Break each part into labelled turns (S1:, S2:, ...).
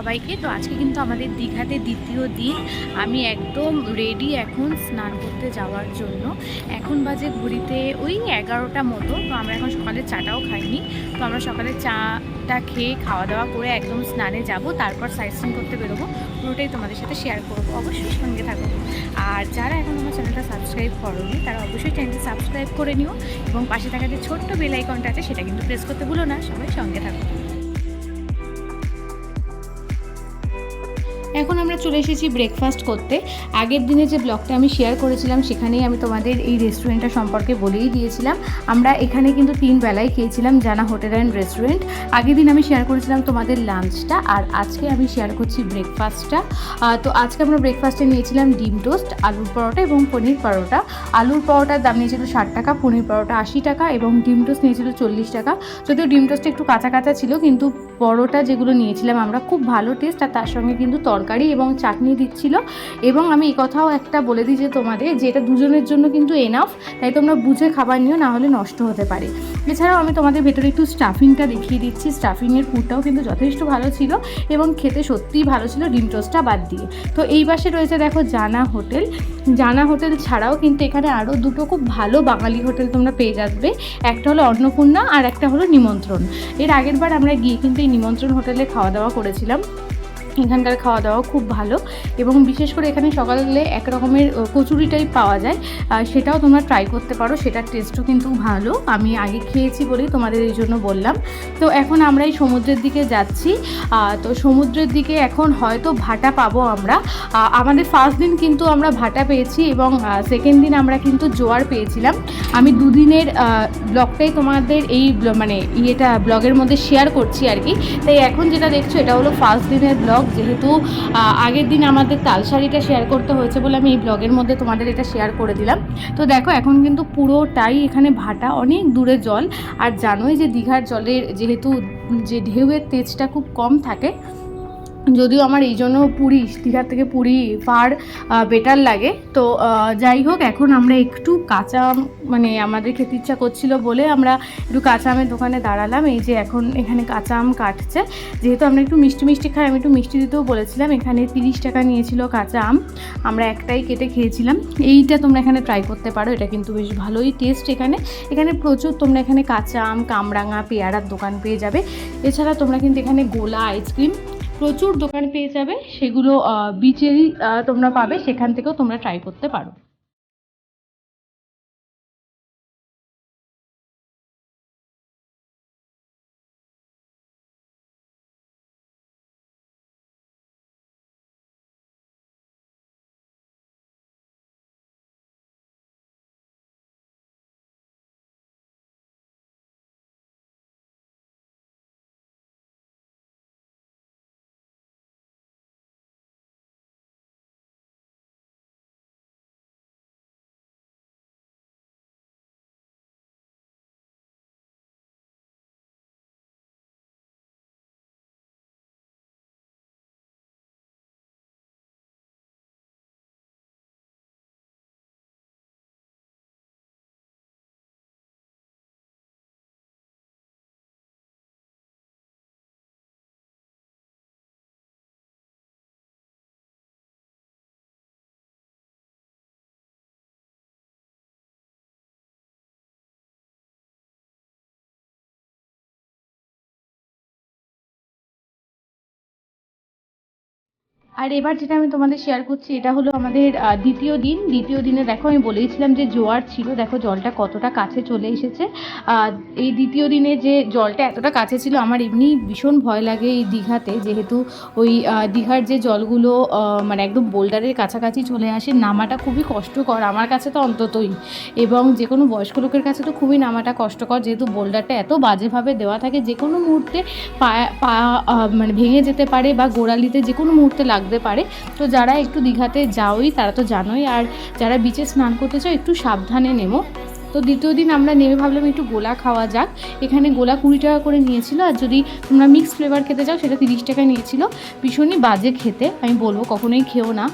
S1: সবাইকে। তো আজকে কিন্তু আমাদের দীঘাতে দ্বিতীয় দিন। আমি একদম রেডি এখন স্নান করতে যাওয়ার জন্য। এখন বাজে ঘড়িতে ওই 11টা মতো। তো আমরা এখন সকালে চাটাও খাইনি। তো আমরা সকালে চাটা খেয়ে খাওয়া দাওয়া করে একদম স্নানে যাব, তারপর সাইট সিইং করতে বেরোবো। পুরোটাই তোমাদের সাথে শেয়ার করবো, অবশ্যই সঙ্গে থাকো। আর যারা এখন আমার চ্যানেলটা সাবস্ক্রাইব করোনি তারা অবশ্যই চ্যানেলটা সাবস্ক্রাইব করে নিও, এবং পাশে থাকা যে ছোট্ট বেল আইকনটা আছে সেটা কিন্তু প্রেস করতে ভুলো না। সবাই সঙ্গে থাকো। এখন আমরা চলে এসেছি ব্রেকফাস্ট করতে। আগের দিনে যে ব্লগটা আমি শেয়ার করেছিলাম সেখানেই আমি তোমাদের এই রেস্টুরেন্টটা সম্পর্কে বলেই দিয়েছিলাম। আমরা এখানে কিন্তু 3 বেলায় খেয়েছিলাম, জানা হোটেল অ্যান্ড রেস্টুরেন্ট। আগের দিন আমি শেয়ার করেছিলাম তোমাদের লাঞ্চটা, আর আজকে আমি শেয়ার করছি ব্রেকফাস্টটা। তো আজকে আমরা ব্রেকফাস্টে নিয়েছিলাম ডিম টোস্ট, আলুর পরোটা এবং পনির পরোটা। আলুর পরোটার দাম নিয়েছিল 60 টাকা, পনির পরোটা 80 টাকা এবং ডিম টোস্ট নিয়েছিল 40 টাকা। যদিও ডিম টোস্টটা একটু কাঁচা কাঁচা ছিল, কিন্তু পরোটা যেগুলো নিয়েছিলাম আমরা খুব ভালো টেস্ট, আর তার সঙ্গে কিন্তু তরকারি এবং চাটনি দিচ্ছিল। এবং আমি এই কথাও একটা বলে দিই যে তোমাদের, যে এটা দুজনের জন্য কিন্তু এনাফ, তাই তোমরা বুঝে খাবার নিও, না হলে নষ্ট হতে পারে। এছাড়াও আমি তোমাদের ভেতরে একটু স্টাফিংটা দেখিয়ে দিচ্ছি। স্টাফিংয়ের পুরটাও কিন্তু যথেষ্ট ভালো ছিল এবং খেতে সত্যিই ভালো ছিল, ডিম টোস্টটা বাদ দিয়ে। তো এই পাশে রয়েছে দেখো জানা হোটেল। জানা হোটেল ছাড়াও কিন্তু এখানে আরও দুটো খুব ভালো বাঙালি হোটেল তোমরা পেয়ে যাবে। একটা হলো অন্নপূর্ণা আর একটা হলো নিমন্ত্রণ। এর আগের বার আমরা গিয়ে কিন্তু এই নিমন্ত্রণ হোটেলে খাওয়া দাওয়া করেছিলাম। এখানকার খাওয়া দাওয়া খুব ভালো, এবং বিশেষ করে এখানে সকালে এক রকমের কচুরিটাই পাওয়া যায়, সেটাও তোমরা ট্রাই করতে পারো। সেটার টেস্টও কিন্তু ভালো, আমি আগে খেয়েছি বলেই তোমাদের এই জন্য বললাম। তো এখন আমরা এই সমুদ্রের দিকে যাচ্ছি। তো সমুদ্রের দিকে এখন হয়তো ভাটা পাবো আমরা। আমাদের ফার্স্ট দিন কিন্তু আমরা ভাটা পেয়েছি, এবং সেকেন্ড দিন আমরা কিন্তু জোয়ার পেয়েছিলাম। আমি দুদিনের ব্লগটাই তোমাদের এই মানে ব্লগের মধ্যে শেয়ার করছি আর কি। তাই এখন যেটা দেখছো এটা হলো ফার্স্ট দিনের ব্লগ। যেহেতু আগের দিন আমাদের তালসারিটা শেয়ার করতে হয়েছে বলে আমি এই ব্লগের মধ্যে তোমাদের এটা শেয়ার করে দিলাম। তো দেখো এখন কিন্তু পুরোটাই এখানে ভাটা, অনেক দূরে জল। আর জানোই যে দীঘার জলের যেহেতু যে ঢেউয়ের তেজটা খুব কম থাকে, যদিও আমার এই জন্য দীঘার থেকে পুরী ফার বেটার লাগে। তো যাই হোক, এখন আমরা একটু কাঁচা আম, মানে আমাদের খেতে ইচ্ছা করছিল বলে আমরা একটু কাঁচা আমের দোকানে দাঁড়ালাম। এই যে এখন এখানে কাঁচা আম কাটছে। যেহেতু আমরা একটু মিষ্টি মিষ্টি খাই, আমি একটু মিষ্টি দিতেও বলেছিলাম। এখানে 30 টাকা নিয়েছিল কাঁচা আম, আমরা একটাই কেটে খেয়েছিলাম। এইটা তোমরা এখানে ট্রাই করতে পারো, এটা কিন্তু বেশ ভালোই টেস্ট। এখানে প্রচুর তোমরা এখানে কাঁচা আম, কামরাঙা, পেয়ারার দোকান পেয়ে যাবে। এছাড়া তোমরা কিন্তু এখানে গোলা আইসক্রিম প্রচুর দোকান পেয়ে যাবে, সেগুলো বিচেরই তোমরা পাবে, সেখান থেকেও তোমরা ট্রাই করতে পারো। আর এবার যেটা আমি তোমাদের শেয়ার করছি, এটা হলো আমাদের দ্বিতীয় দিন। দ্বিতীয় দিনে দেখো, আমি বলেইছিলাম যে জোয়ার ছিল, দেখো জলটা কতটা কাছে চলে এসেছে। এই দ্বিতীয় দিনে যে জলটা এতটা কাছে ছিল, আমার এমনি ভীষণ ভয় লাগে এই দীঘাতে, যেহেতু ওই দীঘার যে জলগুলো মানে একদম বোল্ডারের কাছাকাছি চলে আসে, নামাটা খুবই কষ্টকর আমার কাছে তো অন্ততই, এবং যে কোনো বয়স্ক লোকের কাছে তো খুবই নামাটা কষ্টকর, যেহেতু বোল্ডারটা এত বাজেভাবে দেওয়া থাকে, যে কোনো মুহূর্তে পা মানে ভেঙে যেতে পারে, বা গোড়ালিতে যে কোনো মুহূর্তে লাগতে পারে। তো যারা একটু দীঘাতে যাওই তারা তো জানোই, আর যারা বিচে স্নান করতে চাও একটু সাবধানে নেমো। তো দ্বিতীয় দিন আমরা নেমে ভাবলাম একটু গোলা খাওয়া যাক। এখানে গোলা 20 টাকা করে নিয়েছিল, আর যদি তোমরা মিক্সড ফ্লেভার খেতে চাও সেটা 30 টাকা নিয়েছিল। ভীষণই বাজে খেতে, আমি বলবো কখনোই খেও না।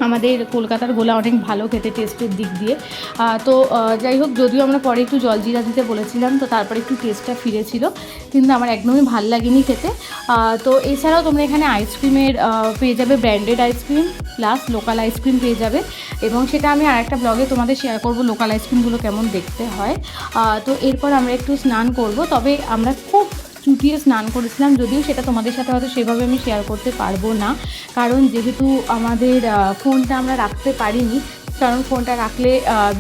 S1: আমাদের কলকাতার গোলা অনেক ভালো খেতে টেস্টের দিক দিয়ে। তো যাই হোক, যদিও আমরা পরে একটু জলজিরা দিতে বলেছিলাম, তো তারপরে একটু টেস্টটা ফিরেছিল, কিন্তু আমার একদমই ভাল লাগেনি খেতে। তো এছাড়াও তোমরা এখানে আইসক্রিমের পেয়ে যাবে, branded ice cream plus local ice cream পেয়ে যাবে, এবং সেটা আমি আরেকটা ব্লগে তোমাদের শেয়ার করব লোকাল আইসক্রিমগুলো কেমন দেখতে হয়। তো এরপর আমরা একটু স্নান করব, তবে আমরা খুব চুটিয়ে স্নান করেছিলাম, যদিও সেটা তোমাদের সাথে হয়তো সেভাবে আমি শেয়ার করতে পারবো না, কারণ যেহেতু আমাদের ফোনটা আমরা রাখতে পারিনি, কারণ ফোনটা রাখলে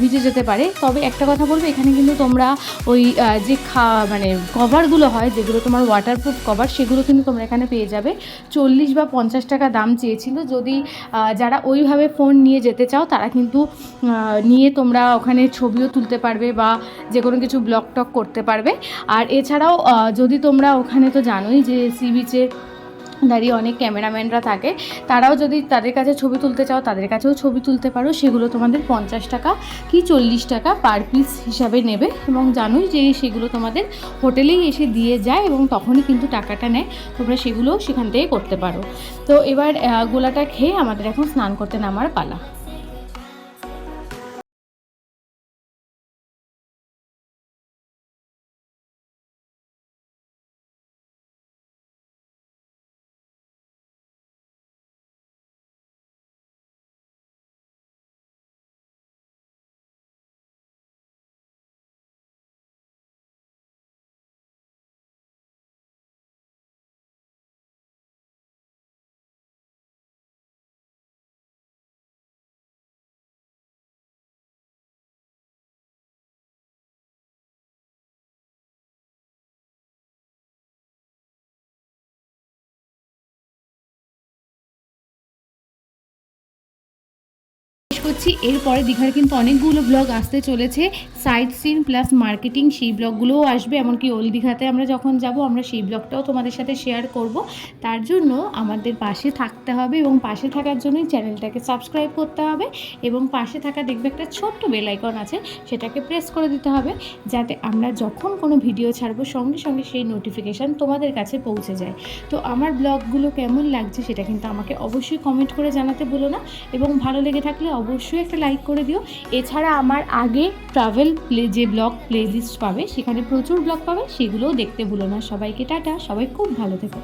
S1: ভিজে যেতে পারে। তবে একটা কথা বলবো, এখানে কিন্তু তোমরা ওই যে মানে কভারগুলো হয়, যেগুলো তোমার ওয়াটারপ্রুফ কভার, সেগুলো কিন্তু তোমরা এখানে পেয়ে যাবে। 40 বা 50 টাকা দাম চেয়েছিল। যদি যারা ওইভাবে ফোন নিয়ে যেতে চাও, তারা কিন্তু নিয়ে তোমরা ওখানে ছবিও তুলতে পারবে বা যে কোনো কিছু ব্লগ টক করতে পারবে। আর এছাড়াও যদি তোমরা ওখানে, তো জানোই যে সি বিচে দাঁড়িয়ে অনেক ক্যামেরাম্যানরা থাকে, তারাও যদি তাদের কাছে ছবি তুলতে চাও, তাদের কাছেও ছবি তুলতে পারো। সেগুলো তোমাদের 50 টাকা কি 40 টাকা পার পিস হিসাবে নেবে, এবং জানোই যে সেগুলো তোমাদের হোটেলেই এসে দিয়ে যায়, এবং তখনই কিন্তু টাকাটা নেয়। তোমরা সেগুলোও সেখান থেকে করতে পারো। তো এবার গোলাটা খেয়ে আমাদের এখন স্নান করতে নামার পালা। করছি, এরপরে দীঘার কিন্তু অনেকগুলো ব্লগ আসতে চলেছে, সাইট সিন প্লাস মার্কেটিং, সেই ব্লগগুলোও আসবে। এমনকি ওল্ড দীঘাতে আমরা যখন যাব, আমরা সেই ব্লগটাও তোমাদের সাথে শেয়ার করব। তার জন্য আমাদের পাশে থাকতে হবে, এবং পাশে থাকার জন্যই চ্যানেলটাকে সাবস্ক্রাইব করতে হবে, এবং পাশে থাকা দেখবে একটা ছোট্ট বেল আইকন আছে, সেটাকে প্রেস করে দিতে হবে, যাতে আমরা যখন কোনো ভিডিও ছাড়বো সঙ্গে সঙ্গে সেই নোটিফিকেশান তোমাদের কাছে পৌঁছে যায়। তো আমার ব্লগগুলো কেমন লাগছে সেটা কিন্তু আমাকে অবশ্যই কমেন্ট করে জানাতে ভুলো না, এবং ভালো লেগে থাকলে অবশ্যই একটা লাইক করে দিও। এছাড়া আমার আগে ট্রাভেল যে ব্লগ প্লেলিস্ট পাবে, সেখানে প্রচুর ব্লগ পাবে, সেগুলোও দেখতে ভুলো না। সবাইকে টাটা, সবাই খুব ভালো থেকো।